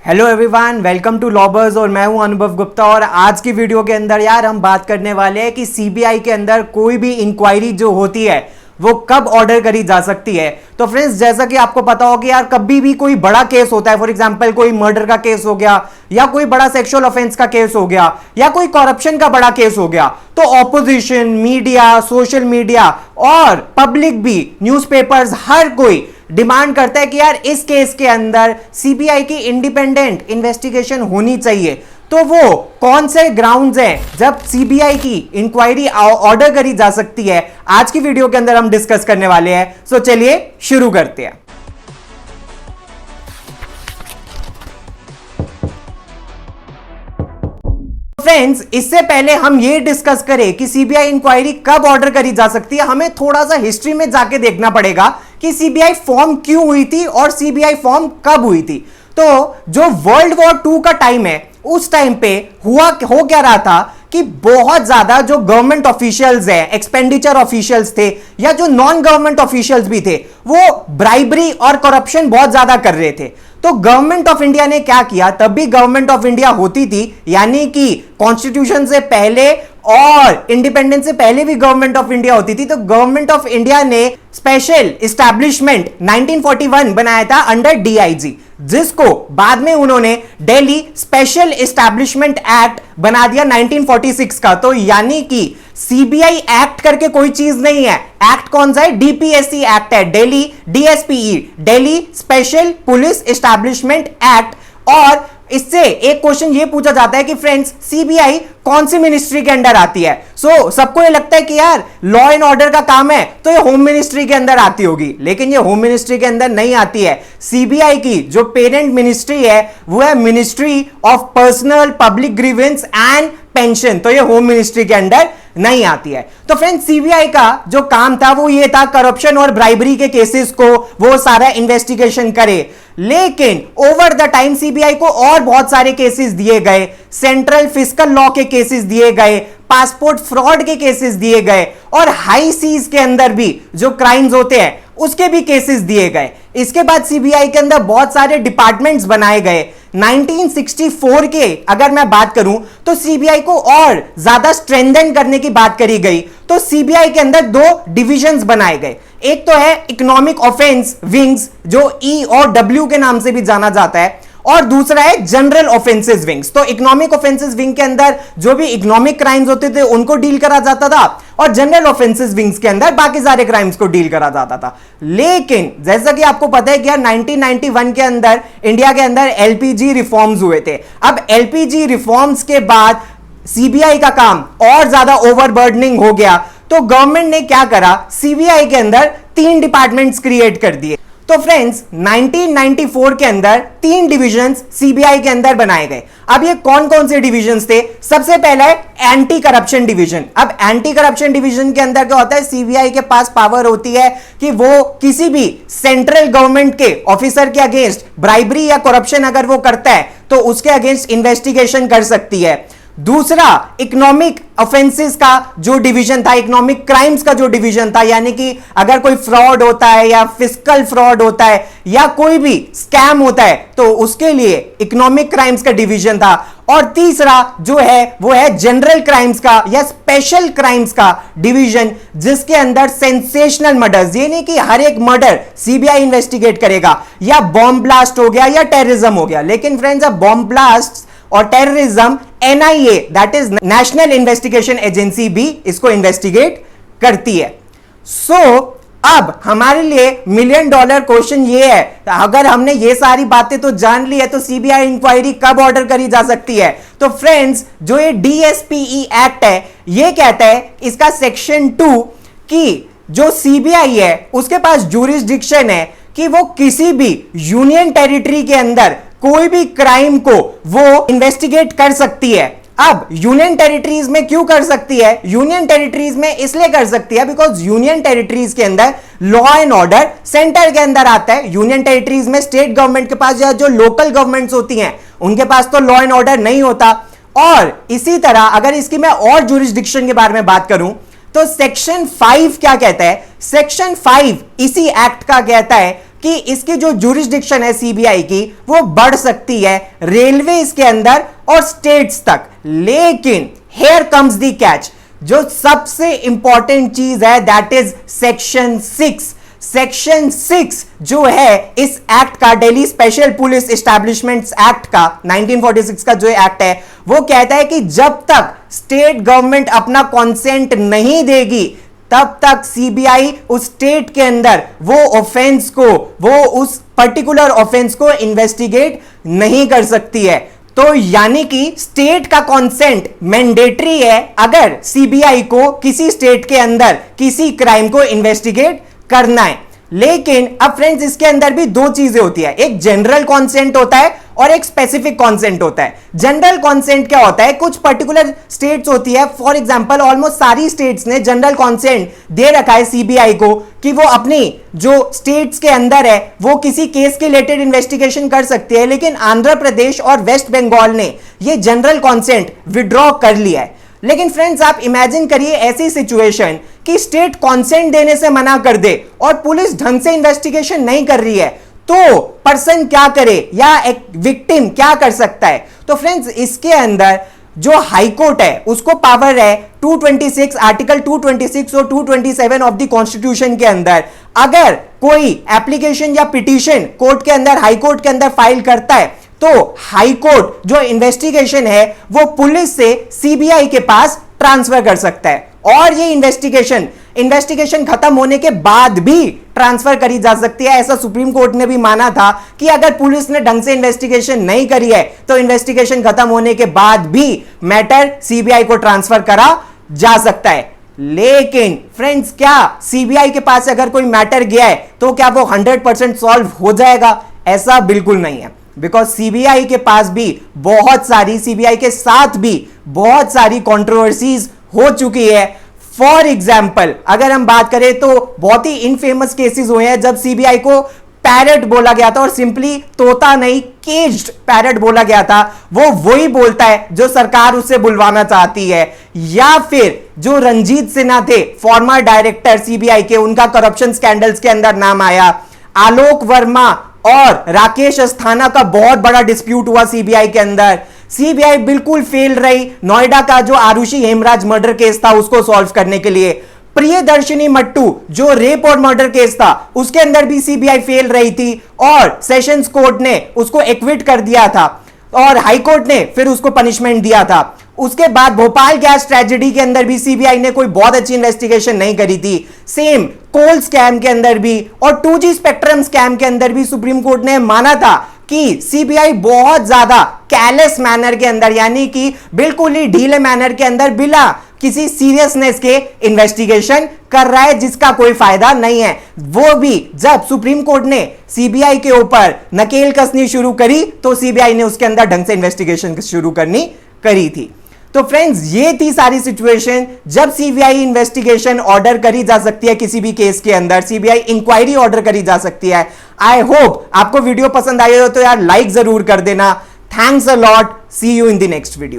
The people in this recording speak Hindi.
हेलो एवरीवन, वेलकम टू लॉबर्स और मैं हूं अनुभव गुप्ता। और आज की वीडियो के अंदर यार हम बात करने वाले हैं कि सीबीआई के अंदर कोई भी इंक्वायरी जो होती है वो कब ऑर्डर करी जा सकती है। तो फ्रेंड्स, जैसा कि आपको पता हो कि यार कभी भी कोई बड़ा केस होता है, फॉर एग्जांपल कोई मर्डर का केस हो गया या कोई बड़ा सेक्सुअल ऑफेंस का केस हो गया या कोई करप्शन का बड़ा केस हो गया, तो ऑपोजिशन, मीडिया, सोशल मीडिया और पब्लिक भी, न्यूज़पेपर्स, हर कोई डिमांड करता है कि यार इस केस के अंदर सीबीआई की इंडिपेंडेंट इन्वेस्टिगेशन होनी चाहिए। तो वो कौन से ग्राउंड्स हैं जब सीबीआई की इंक्वायरी ऑर्डर करी जा सकती है, आज की वीडियो के अंदर हम डिस्कस करने वाले हैं। सो चलिए शुरू करते हैं। फ्रेंड्स, इससे पहले हम ये डिस्कस करें कि सीबीआई इंक्वायरी कब ऑर्डर करी जा सकती है, हमें थोड़ा सा हिस्ट्री में जाके देखना पड़ेगा कि सीबीआई फॉर्म क्यों हुई थी और सीबीआई फॉर्म कब हुई थी। तो जो वर्ल्ड वॉर 2 का टाइम है, उस टाइम पे हो क्या रहा था कि बहुत ज्यादा जो गवर्नमेंट ऑफिशियल्स हैं, एक्सपेंडिचर ऑफिशियल्स थे या जो नॉन गवर्नमेंट ऑफिशियल्स भी थे, वो ब्राइबरी और करप्शन बहुत ज्यादा कर रहे थे। तो गवर्नमेंट ऑफ इंडिया ने क्या किया, तब भी गवर्नमेंट ऑफ इंडिया होती थी, यानी कि कॉन्स्टिट्यूशन से पहले और इंडिपेंडेंस से पहले भी गवर्नमेंट ऑफ इंडिया होती थी। तो गवर्नमेंट ऑफ इंडिया ने स्पेशल एस्टैब्लिशमेंट 1941 बनाया था अंडर डीआईजी, जिसको बाद में उन्होंने दिल्ली स्पेशल एस्टैब्लिशमेंट एक्ट बना दिया 1946 का। तो यानी कि सीबीआई एक्ट करके कोई चीज नहीं है। एक्ट कौन सा है? डीपीएससी एक्ट है, Delhi DSPE, Delhi special police establishment act. और इससे एक क्वेश्चन ये पूछा जाता है कि फ्रेंड्स, सीबीआई कौन सी मिनिस्ट्री के अंदर आती है? सबको ये लगता है कि यार लॉ एंड ऑर्डर का काम है तो ये होम मिनिस्ट्री के अंदर आती होगी, लेकिन ये होम मिनिस्ट्री के अंदर नहीं आती है। सीबीआई की जो पेरेंट मिनिस्ट्री है वो है ministry of personnel public grievance and pension. तो ये होम मिनिस्ट्री के अंदर नहीं आती है। तो फ्रेंड्स, सीबीआई का जो काम था वो ये था करप्शन और ब्राइबरी के केसेस को वो सारा इन्वेस्टिगेशन करे। लेकिन ओवर द टाइम सीबीआई को और बहुत सारे केसेस दिए गए, सेंट्रल फिस्कल लॉ के केसेस दिए गए, पासपोर्ट फ्रॉड के केसेस दिए गए और हाई सीज के अंदर भी जो क्राइम्स होते हैं उसके भी केसेस दिए गए। इसके बाद सीबीआई के अंदर बहुत सारे डिपार्टमेंट्स बनाए गए। 1964 के अगर मैं बात करूं तो सीबीआई को और ज्यादा स्ट्रेंथन करने की बात करी गई। तो सीबीआई के अंदर 2 डिविजन्स बनाए गए। एक तो है इकोनॉमिक ऑफेंस विंग्स, जो ई और डब्ल्यू के नाम से भी जाना जाता है, और दूसरा है जनरल ऑफेंसेस विंग्स। तो इकोनॉमिक ऑफेंसेस विंग के अंदर जो भी इकोनॉमिक क्राइम्स होते थे उनको डील करा जाता था और जनरल ऑफेंसेस विंग्स के अंदर बाकी सारे क्राइम्स को डील करा जाता था। लेकिन जैसा कि आपको पता है कि यार 1991 के अंदर इंडिया के अंदर एलपीजी रिफॉर्म्स हुए थे। अब एलपीजी रिफॉर्म्स के बाद सीबीआई का काम और ज्यादा ओवरबर्डनिंग हो गया। तो गवर्नमेंट ने क्या करा, सीबीआई के अंदर 3 डिपार्टमेंट्स क्रिएट कर दिए। तो फ्रेंड्स, 1994 के अंदर 3 डिविजन्स सीबीआई के अंदर बनाए गए। अब ये कौन कौन से डिविजन्स थे? सबसे पहला है एंटी करप्शन डिवीजन। अब एंटी करप्शन डिवीजन के अंदर क्या होता है, सीबीआई के पास पावर होती है कि वो किसी भी सेंट्रल गवर्नमेंट के ऑफिसर के अगेंस्ट ब्राइबरी या करप्शन अगर वो करता है तो उसके अगेंस्ट इन्वेस्टिगेशन कर सकती है। दूसरा, इकोनॉमिक ऑफेंसेस का जो डिवीजन था, इकोनॉमिक क्राइम्स का जो डिवीजन था, यानी कि अगर कोई फ्रॉड होता है या फिस्कल फ्रॉड होता है या कोई भी स्कैम होता है तो उसके लिए इकोनॉमिक क्राइम्स का डिवीजन था। और तीसरा जो है वो है जनरल क्राइम्स का या स्पेशल क्राइम्स का डिवीजन, जिसके अंदर सेंसेशनल मर्डर्स, यानी कि हर एक मर्डर सीबीआई इन्वेस्टिगेट करेगा, या बॉम्ब ब्लास्ट हो गया या टेररिज्म हो गया। लेकिन फ्रेंड्स, अब बॉम्ब ब्लास्ट और terrorism NIA, that is national investigation agency, भी इसको इन्वेस्टिगेट करती है। अब हमारे लिए $1 मिलियन क्वेश्चन ये है, अगर हमने ये सारी बातें तो जान ली है तो सीबीआई इंक्वायरी कब ऑर्डर करी जा सकती है? तो फ्रेंड्स, जो ये डीएसपीई एक्ट है ये कहता है, इसका सेक्शन 2, कि जो सीबीआई है उसके पास ज्यूरिसडिक्शन है कि वो किसी भी यूनियन टेरिटरी के अंदर कोई भी क्राइम को वो इन्वेस्टिगेट कर सकती है। अब यूनियन टेरिटरीज में क्यों कर सकती है? यूनियन टेरिटरीज में इसलिए कर सकती है बिकॉज यूनियन टेरिटरीज के अंदर लॉ एंड ऑर्डर सेंटर के अंदर आता है। यूनियन टेरिटरीज में स्टेट गवर्नमेंट के पास या जो लोकल गवर्नमेंट्स होती हैं उनके पास तो लॉ एंड ऑर्डर नहीं होता। और इसी तरह अगर इसकी मैं और ज्यूरिसडिक्शन के बारे में बात करूं तो सेक्शन 5 क्या कहता है? सेक्शन 5 इसी एक्ट का कहता है कि इसकी जो जुरिस्डिक्शन है सीबीआई की वो बढ़ सकती है रेलवे के अंदर और स्टेट्स तक। लेकिन हियर कम्स द कैच, जो सबसे इंपॉर्टेंट चीज है दैट इज सेक्शन 6। सेक्शन 6 जो है इस एक्ट का, Delhi special police establishments act का, 1946 का जो एक्ट है, वो कहता है कि जब तक स्टेट गवर्नमेंट अपना कॉन्सेंट नहीं देगी तब तक सीबीआई उस स्टेट के अंदर वो ऑफेंस को, वो उस पर्टिकुलर ऑफेंस को इन्वेस्टिगेट नहीं कर सकती है। तो यानी कि स्टेट का कॉन्सेंट मैंडेटरी है अगर सीबीआई को किसी स्टेट के अंदर किसी क्राइम को इन्वेस्टिगेट करना है। लेकिन अब फ्रेंड्स इसके अंदर भी दो चीजें होती है, एक जनरल कॉन्सेंट होता है और एक स्पेसिफिक कॉन्सेंट होता है। जनरल कॉन्सेंट क्या होता है, कुछ पर्टिकुलर स्टेट्स होती है, फॉर एग्जांपल ऑलमोस्ट सारी स्टेट्स ने जनरल कॉन्सेंट दे रखा है सीबीआई को कि वो अपनी जो स्टेट्स के अंदर है वो किसी केस के रिलेटेड इन्वेस्टिगेशन कर सकती है। लेकिन आंध्र प्रदेश और वेस्ट बंगाल ने ये जनरल कॉन्सेंट विड्रॉ कर लिया है। लेकिन फ्रेंड्स आप इमेजिन करिए ऐसी सिचुएशन कि स्टेट कॉन्सेंट देने से मना कर दे और पुलिस ढंग से इन्वेस्टिगेशन नहीं कर रही है, तो पर्सन क्या करे या एक विक्टिम क्या कर सकता है। तो फ्रेंड्स इसके अंदर जो हाई कोर्ट है उसको पावर है 226 आर्टिकल 226 और 227 ऑफ द कॉन्स्टिट्यूशन के अंदर, अगर कोई एप्लीकेशन या पिटीशन कोर्ट के अंदर, हाई कोर्ट के अंदर फाइल करता है तो हाई कोर्ट जो इन्वेस्टिगेशन है वो पुलिस से सीबीआई के पास ट्रांसफर कर सकता है और ये इन्वेस्टिगेशन खत्म होने के बाद भी ट्रांसफर करी जा सकती है। ऐसा सुप्रीम कोर्ट ने भी माना था कि अगर पुलिस ने ढंग से इन्वेस्टिगेशन नहीं करी है तो इन्वेस्टिगेशन खत्म होने के बाद भी मैटर सीबीआई को ट्रांसफर करा जा सकता है। लेकिन फ्रेंड्स क्या सीबीआई के पास अगर कोई मैटर गया है तो क्या वो 100% सॉल्व हो जाएगा? ऐसा बिल्कुल नहीं है, बिकॉज सीबीआई के पास भी बहुत सारी, सीबीआई के साथ भी बहुत सारी कंट्रोवर्सीज हो चुकी है। फॉर एग्जाम्पल अगर हम बात करें तो बहुत ही इनफेमस केसेस हुए हैं जब सीबीआई को पैरट बोला गया था और सिंपली तोता नहीं केज्ड पैरट बोला गया था। वो वही बोलता है जो सरकार उससे बुलवाना चाहती है। या फिर जो रंजीत सिन्हा थे फॉर्मर डायरेक्टर सीबीआई के, उनका करप्शन स्कैंडल्स के अंदर नाम आया। आलोक वर्मा और राकेश अस्थाना का बहुत बड़ा डिस्प्यूट हुआ सीबीआई के अंदर। सीबीआई बिल्कुल फेल रही नोएडा का जो आरुषि हेमराज मर्डर केस था उसको सॉल्व करने के लिए। प्रियदर्शिनी मट्टू जो रेप और मर्डर केस था उसके अंदर भी सीबीआई फेल रही थी और सेशंस कोर्ट ने उसको एक्विट कर दिया था और हाई कोर्ट ने फिर उसको पनिशमेंट दिया था। उसके बाद भोपाल गैस ट्रेजेडी के अंदर भी सीबीआई ने कोई बहुत अच्छी इन्वेस्टिगेशन नहीं करी थी। सेम कोल स्कैम के अंदर भी और 2G स्पेक्ट्रम स्कैम के अंदर भी सुप्रीम कोर्ट ने माना था कि सीबीआई बहुत ज्यादा कैलेस मैनर के अंदर, यानी कि बिल्कुल ही ढीले मैनर के अंदर बिना किसी सीरियसनेस के इन्वेस्टिगेशन कर रहा है जिसका कोई फायदा नहीं है। वो भी जब सुप्रीम कोर्ट ने सीबीआई के ऊपर नकेल कसनी शुरू करी तो सीबीआई ने उसके अंदर ढंग से इन्वेस्टिगेशन शुरू करी थी। तो फ्रेंड्स ये थी सारी सिचुएशन जब सीबीआई इन्वेस्टिगेशन ऑर्डर करी जा सकती है किसी भी केस के अंदर, सीबीआई इंक्वायरी ऑर्डर करी जा सकती है। आई होप आपको वीडियो पसंद आई हो तो यार लाइक जरूर कर देना। Thanks a lot, see you in the next video.